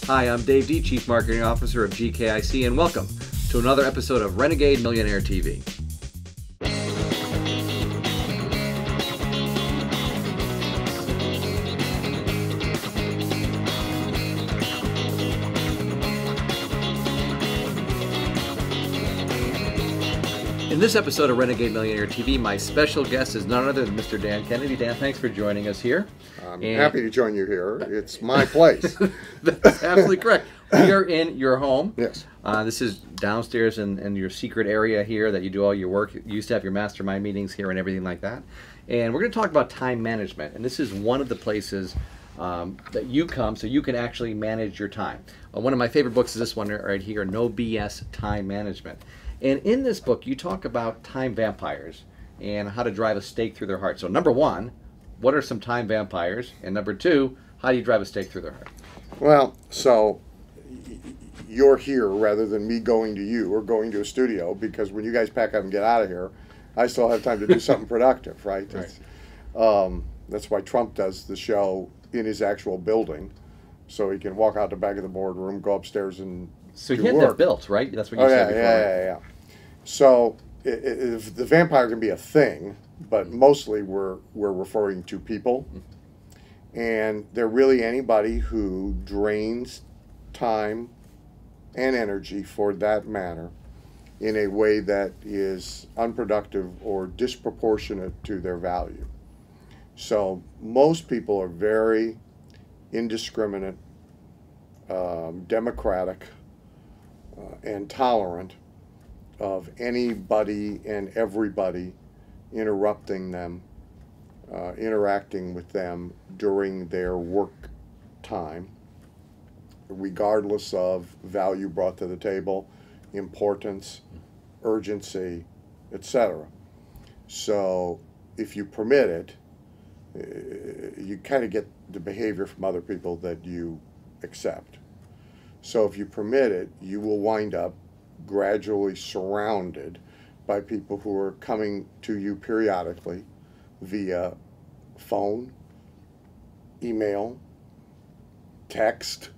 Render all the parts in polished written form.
Hi, I'm Dave D, Chief Marketing Officer of GKIC, and welcome to another episode of Renegade Millionaire TV. In this episode of Renegade Millionaire TV, my special guest is none other than Mr. Dan Kennedy. Dan, thanks for joining us here. I'm happy to join you here. It's my place. That's absolutely correct. We are in your home. Yes. This is downstairs in your secret area here that you do all your work. You used to have your mastermind meetings here and everything like that. And we're going to talk about time management. And this is one of the places that you come so you can actually manage your time. One of my favorite books is this one right here, No BS Time Management. And in this book, you talk about time vampires and how to drive a stake through their heart. So number one, what are some time vampires? And number two, how do you drive a stake through their heart? Well, so you're here rather than me going to you or going to a studio, because when you guys pack up and get out of here, I still have time to do something productive, right? Right. That's why Trump does the show in his actual building, so he can walk out the back of the boardroom, go upstairs and so do he had work. that built, right? That's what you said before. Yeah. So if the vampire can be a thing, but mostly we're referring to people, and they're really anybody who drains time and energy, for that matter, in a way that is unproductive or disproportionate to their value. So most people are very indiscriminate, democratic, and tolerant of anybody and everybody interrupting them, interacting with them during their work time, regardless of value brought to the table, importance, urgency, etc. So if you permit it, you kind of get the behavior from other people that you accept. So if you permit it, you will wind up gradually surrounded by people who are coming to you periodically via phone, email, text,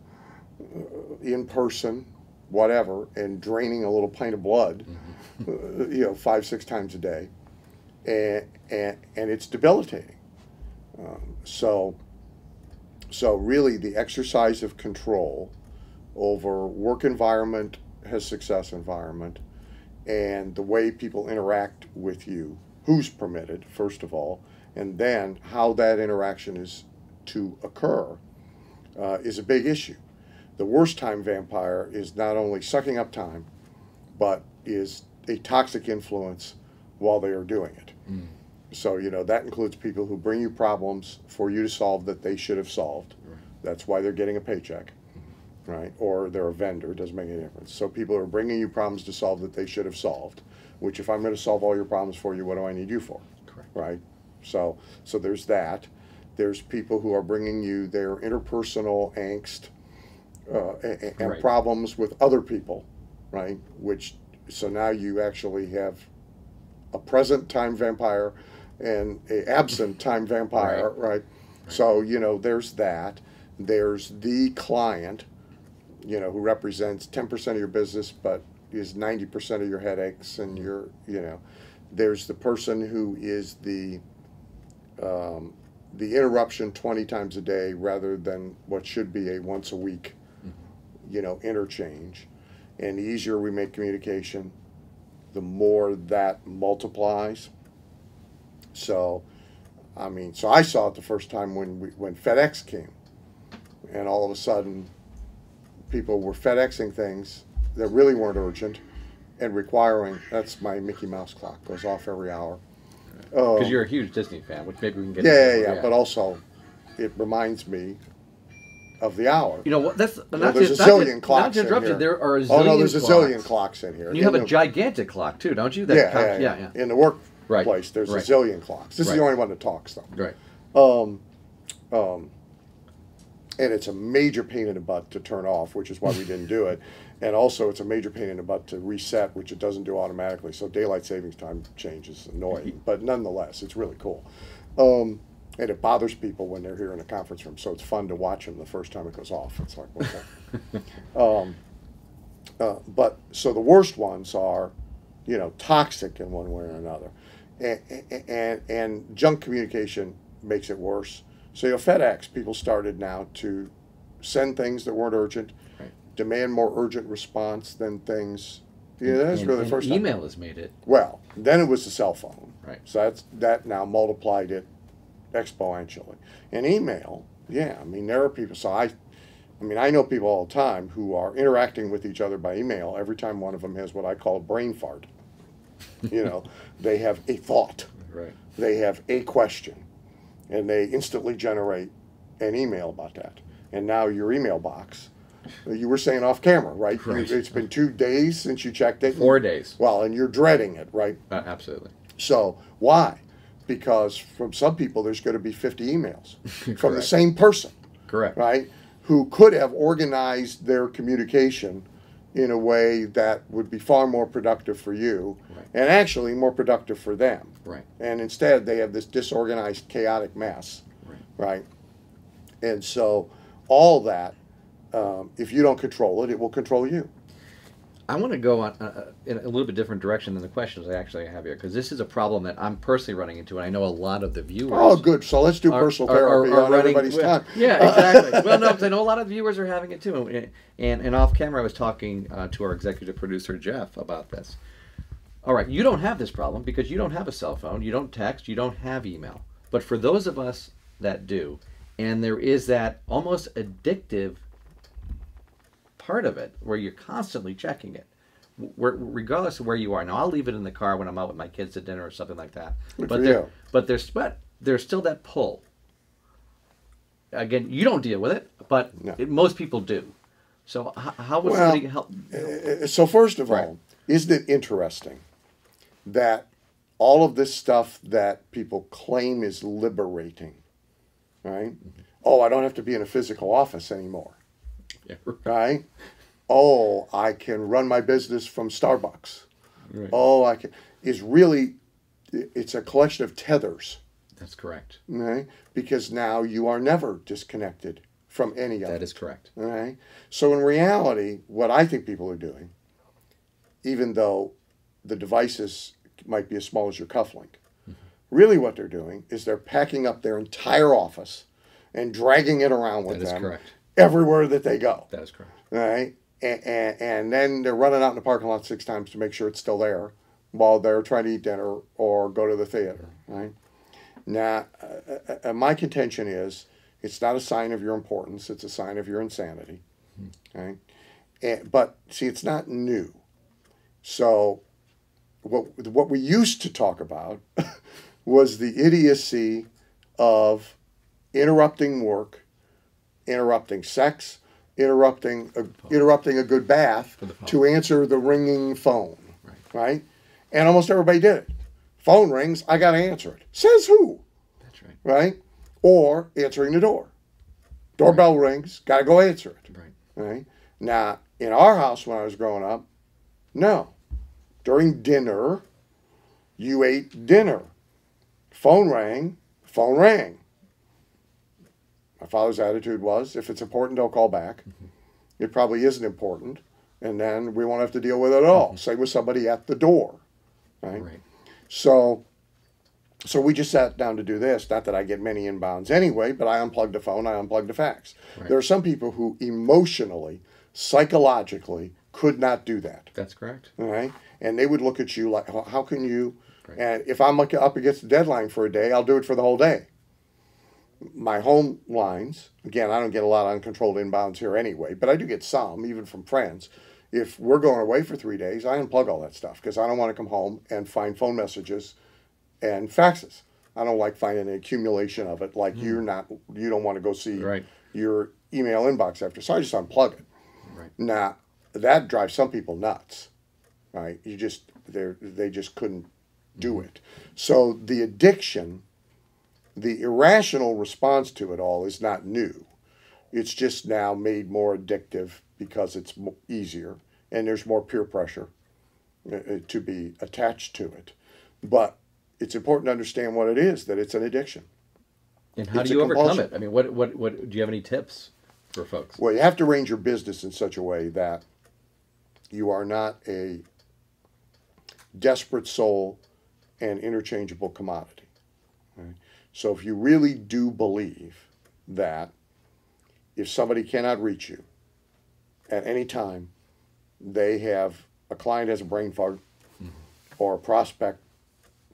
in person, whatever, and draining a little pint of blood, 5-6 times a day, and it's debilitating. So really, the exercise of control over work environment, has success environment, and the way people interact with you, who's permitted, first of all, and then how that interaction is to occur, is a big issue. The worst time vampire is not only sucking up time, but is a toxic influence while they are doing it. So, that includes people who bring you problems for you to solve that they should have solved. That's why they're getting a paycheck. Right? Or they're a vendor, it doesn't make any difference. So people are bringing you problems to solve that they should have solved, which if I'm going to solve all your problems for you, what do I need you for? Correct. Right? So there's that. There's people who are bringing you their interpersonal angst and right. problems with other people, right? So now you actually have a present time vampire and an absent time vampire, right? So, there's that. There's the client, who represents 10% of your business, but is 90% of your headaches, and there's the person who is the interruption 20 times a day rather than what should be a once a week, interchange. And the easier we make communication, the more that multiplies. So I saw it the first time when FedEx came, and all of a sudden, people were FedExing things that really weren't urgent and requiring, that's my Mickey Mouse clock, goes off every hour. Because you're a huge Disney fan, which maybe we can get into. Yeah, but also it reminds me of the hour. You know what? There's a zillion clocks not to interrupt in you, here. there are a zillion clocks. There's a clocks. Zillion clocks in here. And you have a gigantic clock too, don't you? Yeah. In the workplace, there's a zillion clocks. This is the only one that talks, though. Right. And it's a major pain in the butt to turn off, which is why we didn't do it. And also, it's a major pain in the butt to reset, which it doesn't do automatically. So daylight savings time change is annoying, but nonetheless, it's really cool. And it bothers people when they're here in a conference room, so it's fun to watch them the first time it goes off. It's like, what's that? But so the worst ones are, you know, toxic in one way or another. And junk communication makes it worse. So, you know, FedEx, people started now to send things that weren't urgent, Right. demand more urgent response than things. Yeah, that's really the first time. Email has made it. Well, then it was the cell phone. Right. So that now multiplied it exponentially. And email, yeah, I mean, there are people. So I mean, I know people all the time who are interacting with each other by email. Every time one of them has what I call a brain fart. You know, they have a thought. Right. They have a question, and they instantly generate an email about that. And now your email box, you were saying off camera, right? Right. It's been 2 days since you checked it. 4 days. Well, and you're dreading it, right? Absolutely. So why? Because from some people, there's going to be 50 emails from the Correct. same person, Correct. right? Who could have organized their communication in a way that would be far more productive for you, Right. and actually more productive for them. Right. And instead, they have this disorganized, chaotic mess, Right. right? And so all that, if you don't control it, it will control you. I want to go on in a little bit different direction than the questions I actually have here, because this is a problem that I'm personally running into, and I know a lot of the viewers. Oh, good. So let's do personal therapy on everybody's time. Yeah, exactly. Well, no, because I know a lot of viewers are having it too. And off camera, I was talking to our executive producer, Jeff, about this. All right, you don't have this problem because you don't have a cell phone, you don't text, you don't have email. But for those of us that do, and there is that almost addictive part of it where you're constantly checking it, regardless of where you are. Now, I'll leave it in the car when I'm out with my kids at dinner or something like that. Good But for you. there's still that pull. Again, you don't deal with it, but No. most people do. So how would Well, somebody help? So first of Right. all, isn't it interesting that all of this stuff that people claim is liberating, right? Oh, I don't have to be in a physical office anymore, Yeah, right? Oh, I can run my business from Starbucks. right. Oh, I can. Is really, it's a collection of tethers, That's correct. right? Because now you are never disconnected from any of it. That is correct. All right. So in reality, what I think people are doing, even though the devices might be as small as your cufflink, really what they're doing is they're packing up their entire office and dragging it around with That is them correct. everywhere that they go. That is correct. All right. And then they're running out in the parking lot 6 times to make sure it's still there while they're trying to eat dinner or go to the theater. Right. Now, my contention is it's not a sign of your importance. It's a sign of your insanity. Okay? But see, it's not new. So what we used to talk about was the idiocy of interrupting work, interrupting sex, interrupting a good bath to answer the ringing phone, right? And almost everybody did it. Phone rings, I got to answer it. Says who? That's right. Right? Or answering the door. Doorbell rings, got to go answer it. Right. Right? Now, in our house when I was growing up, no. During dinner, you ate dinner. Phone rang, phone rang. My father's attitude was, if it's important, don't call back. It probably isn't important, and then we won't have to deal with it at all. Same with somebody at the door. Right? Right. So we just sat down to do this. Not that I get many inbounds anyway, but I unplugged the phone, I unplugged the fax. Right. There are some people who emotionally, psychologically could not do that. That's correct. All right? And they would look at you like, how can you? Right. And if I'm up against the deadline for a day, I'll do it for the whole day. My home lines, again, I don't get a lot of uncontrolled inbounds here anyway, but I do get some, even from friends. If we're going away for 3 days, I unplug all that stuff because I don't want to come home and find phone messages and faxes. I don't like finding an accumulation of it like you don't want to go see your email inbox after. So I just unplug it. Right. Now, that drives some people nuts, right? They just couldn't do it. So the addiction, the irrational response to it all is not new. It's just now made more addictive because it's easier and there's more peer pressure to be attached to it. But it's important to understand what it is, that it's an addiction. And how It's do a you overcome compulsion. it? I mean, what do you have any tips for folks? Well, you have to arrange your business in such a way that you are not a desperate soul and interchangeable commodity. Right? So if you really do believe that if somebody cannot reach you at any time, a client has a brain fart, or a prospect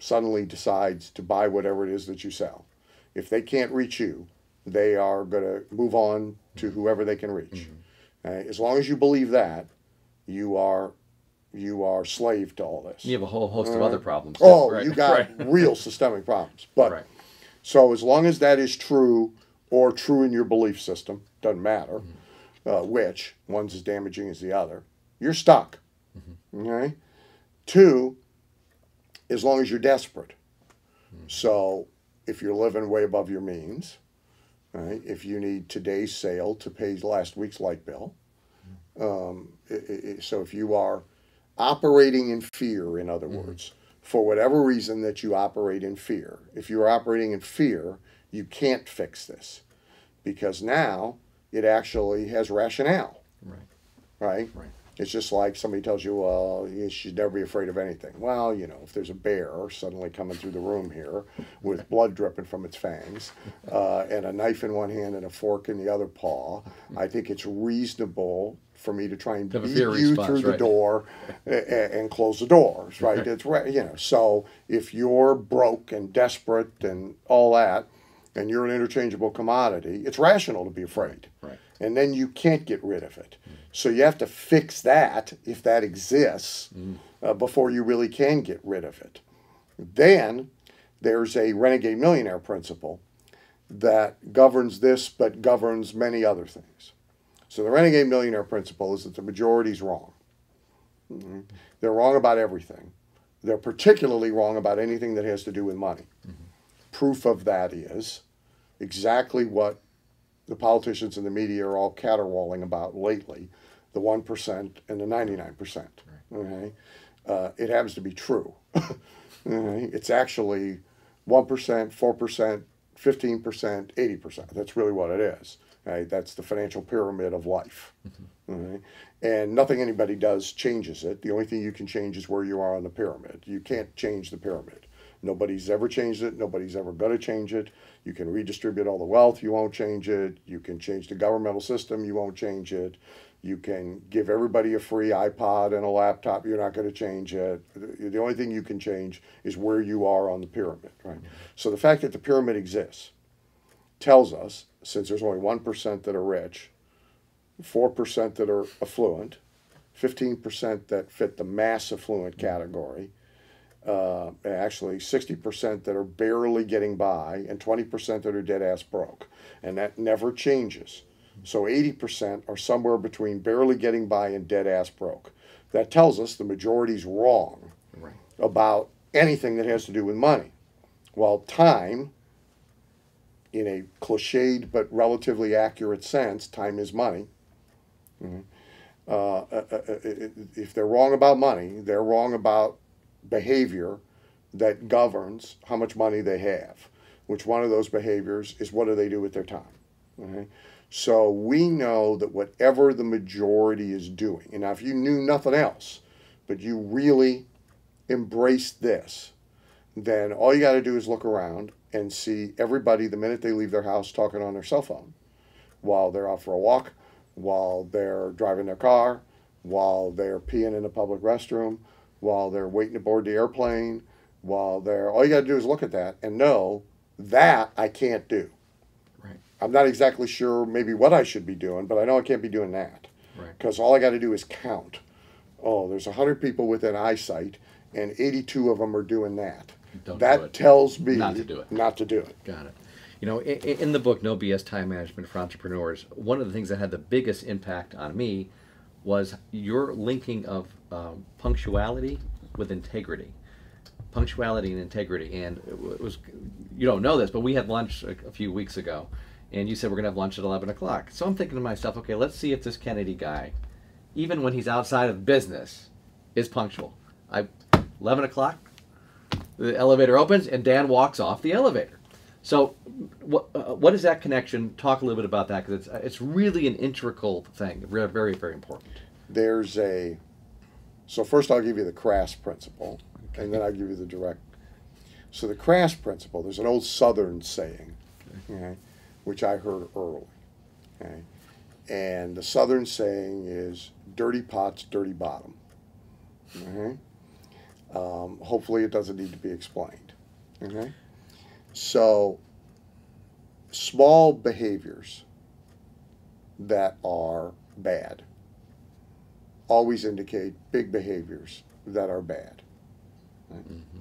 suddenly decides to buy whatever it is that you sell. If they can't reach you, they are going to move on to whoever they can reach. As long as you believe that, you are slave to all this. You have a whole host of other problems. Oh, Right. you got Right. real systemic problems. But Right. so as long as that is true, or true in your belief system, doesn't matter which, one's as damaging as the other, you're stuck. Okay? Two, as long as you're desperate. So if you're living way above your means, right? If you need today's sale to pay last week's light bill, so if you are operating in fear, in other words, for whatever reason that you operate in fear, if you are operating in fear, you can't fix this, because now it actually has rationale. Right? It's just like somebody tells you, well, you should never be afraid of anything. Well, if there's a bear suddenly coming through the room here with blood dripping from its fangs and a knife in one hand and a fork in the other paw, I think it's reasonable for me to try and beat you through the door and close the doors, right? It's so if you're broke and desperate and all that, and you're an interchangeable commodity, it's rational to be afraid. Right. And then you can't get rid of it. So you have to fix that, if that exists, before you really can get rid of it. Then there's a Renegade Millionaire principle that governs this, but governs many other things. So the Renegade Millionaire principle is that the majority's wrong. They're wrong about everything. They're particularly wrong about anything that has to do with money. Proof of that is exactly what the politicians and the media are all caterwauling about lately, the 1% and the 99%. Okay? It happens to be true. Okay? It's actually 1%, 4%, 15%, 80%. That's really what it is. Okay? That's the financial pyramid of life. Okay? And nothing anybody does changes it. The only thing you can change is where you are on the pyramid. You can't change the pyramid. Nobody's ever changed it. Nobody's ever going to change it. You can redistribute all the wealth. You won't change it. You can change the governmental system. You won't change it. You can give everybody a free iPod and a laptop. You're not going to change it. The only thing you can change is where you are on the pyramid, right? So the fact that the pyramid exists tells us, since there's only 1% that are rich, 4% that are affluent, 15% that fit the mass affluent category, actually 60% that are barely getting by, and 20% that are dead ass broke. And that never changes. So 80% are somewhere between barely getting by and dead ass broke. That tells us the majority's wrong about anything that has to do with money. While time, in a cliched but relatively accurate sense, time is money. If they're wrong about money, they're wrong about behavior that governs how much money they have. Which one of those behaviors is what do they do with their time? Okay? So we know that whatever the majority is doing, and now if you knew nothing else, but you really embraced this, then all you got to do is look around and see everybody the minute they leave their house talking on their cell phone, while they're out for a walk, while they're driving their car, while they're peeing in a public restroom, while they're waiting to board the airplane, all you got to do is look at that and know that I can't do. Right. I'm not exactly sure maybe what I should be doing, but I know I can't be doing that. Because all I got to do is count. Oh, there's 100 people within eyesight, and 82 of them are doing that. That tells me not to do it. Not to do it. Got it. In the book, No BS Time Management for Entrepreneurs, one of the things that had the biggest impact on me was your linking of punctuality with integrity. Punctuality and integrity. And it was, you don't know this, but we had lunch a few weeks ago, and you said we're going to have lunch at 11 o'clock. So I'm thinking to myself, okay, let's see if this Kennedy guy, even when he's outside of business, is punctual. 11 o'clock, the elevator opens, and Dan walks off the elevator. So, what is that connection? Talk a little bit about that because it's really an integral thing, very very important. There's a so first I'll give you the crass principle, Okay. and then I'll give you the direct. So the crass principle, there's an old Southern saying, okay, which I heard early, okay, and the Southern saying is "dirty pots, dirty bottom." Okay? Hopefully, it doesn't need to be explained. Okay, so small behaviors that are bad always indicate big behaviors that are bad. Right? Mm-hmm.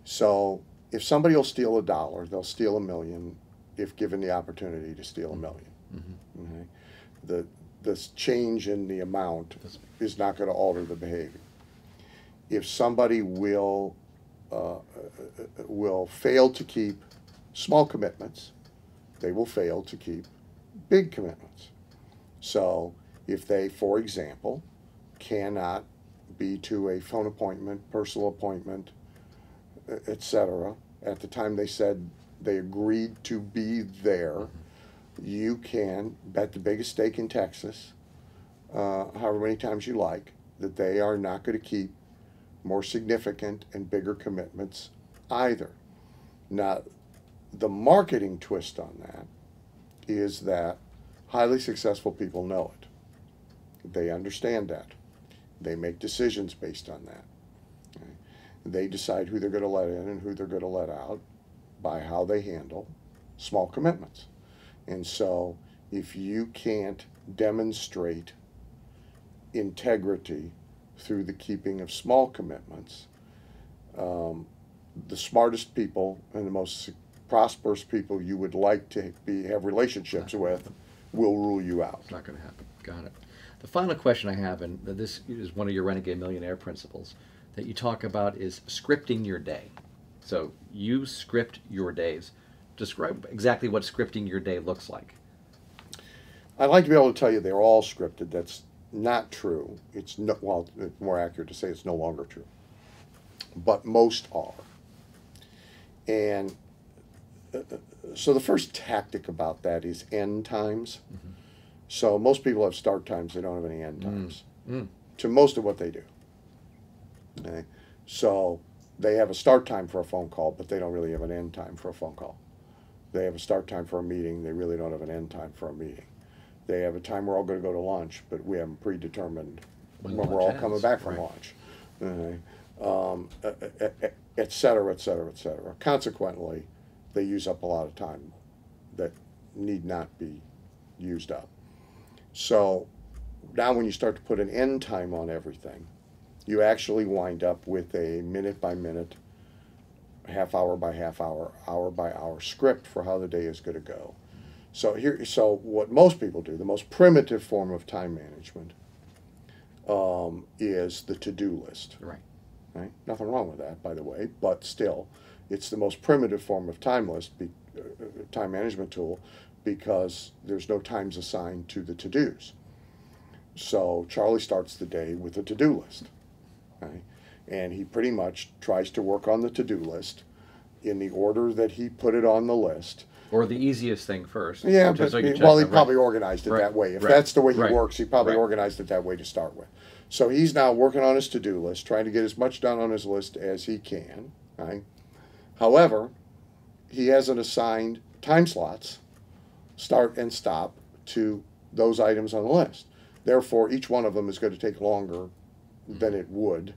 So if somebody will steal $1, they'll steal 1,000,000 if given the opportunity to steal 1,000,000. Mm-hmm. Okay? The change in the amount is not going to alter the behavior. If somebody will fail to keep small commitments, they will fail to keep big commitments. So if they, for example, cannot be to a phone appointment, personal appointment, etc., at the time they said they agreed to be there, you can bet the biggest stake in Texas, however many times you like, that they are not going to keep more significant and bigger commitments either. Now, the marketing twist on that is that highly successful people know it. They understand that. They make decisions based on that. Okay? They decide who they're going to let in and who they're going to let out by how they handle small commitments. And so if you can't demonstrate integrity through the keeping of small commitments, the smartest people and the most prosperous people you would like to have relationships with will rule you out. It's not going to happen. Got it. The final question I have, and this is one of your Renegade Millionaire principles that you talk about, is scripting your day. So you script your days. Describe exactly what scripting your day looks like. I'd like to be able to tell you they're all scripted. That's not true. It's no, well, it's more accurate to say it's no longer true. But most are. And so the first tactic about that is end times. Mm-hmm. So most people have start times. They don't have any end times to most of what they do. Okay? So they have a start time for a phone call, but they don't really have an end time for a phone call. They have a start time for a meeting. They really don't have an end time for a meeting. They have a time we're all going to go to lunch, but we haven't predetermined when we're all coming back from lunch. Et cetera, et cetera, et cetera. Consequently, they use up a lot of time that need not be used up. So now when you start to put an end time on everything, you actually wind up with a minute by minute, half hour by half hour, hour by hour script for how the day is going to go. So what most people do, the most primitive form of time management, is the to-do list. Right. Right? Nothing wrong with that, by the way, but still, it's the most primitive form of time management tool, because there's no times assigned to the to-dos. So Charlie starts the day with a to-do list. Okay? And he pretty much tries to work on the to-do list in the order that he put it on the list. Or the easiest thing first. Yeah, but, well, he probably organized it that way. If that's the way he works, he probably organized it that way to start with. So he's now working on his to-do list, trying to get as much done on his list as he can. Right? However, he hasn't assigned time slots, start and stop, to those items on the list. Therefore, each one of them is going to take longer than it would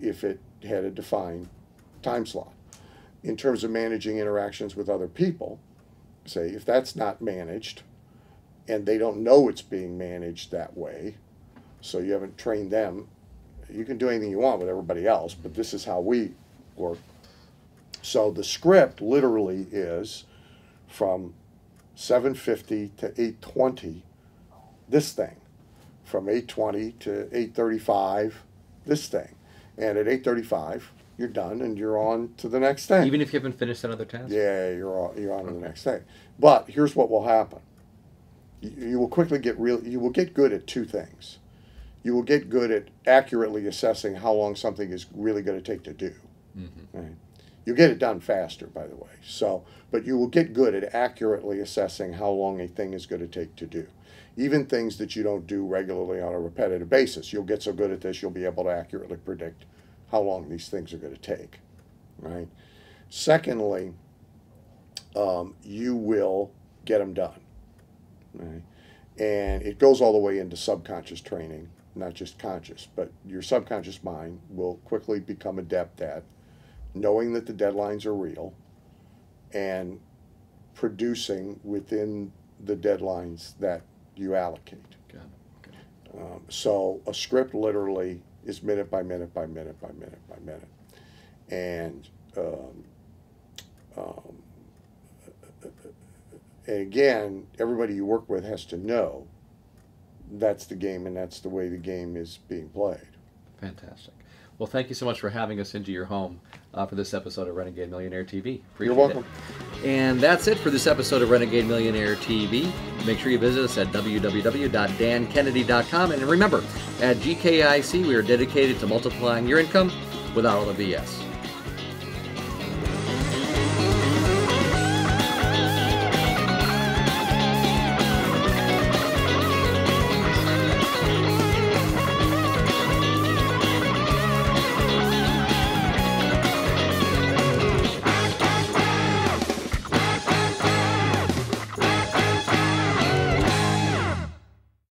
if it had a defined time slot. In terms of managing interactions with other people, say, if that's not managed and they don't know it's being managed that way, so you haven't trained them, you can do anything you want with everybody else, but this is how we work. So the script literally is from 7:50 to 8:20, this thing. From 8:20 to 8:35, this thing. And at 8:35, you're done and you're on to the next thing. Even if you haven't finished another task? Yeah, you're on to the next thing. But here's what will happen. You will quickly you will get good at two things. You will get good at accurately assessing how long something is really going to take to do. Mm-hmm. Right? You get it done faster, by the way. So, but you will get good at accurately assessing how long a thing is going to take to do. Even things that you don't do regularly on a repetitive basis, you'll get so good at this, you'll be able to accurately predict how long these things are going to take, right? Secondly, you will get them done, right? And it goes all the way into subconscious training, not just conscious, but your subconscious mind will quickly become adept at knowing that the deadlines are real and producing within the deadlines that you allocate. Got it. So a script literally is minute by minute by minute by minute by minute. And again, everybody you work with has to know that's the game and that's the way the game is being played. Fantastic. Well, thank you so much for having us into your home for this episode of Renegade Millionaire TV. Appreciate You're welcome. it. And that's it for this episode of Renegade Millionaire TV. Make sure you visit us at www.dankennedy.com. And remember, at GKIC, we are dedicated to multiplying your income without all the BS.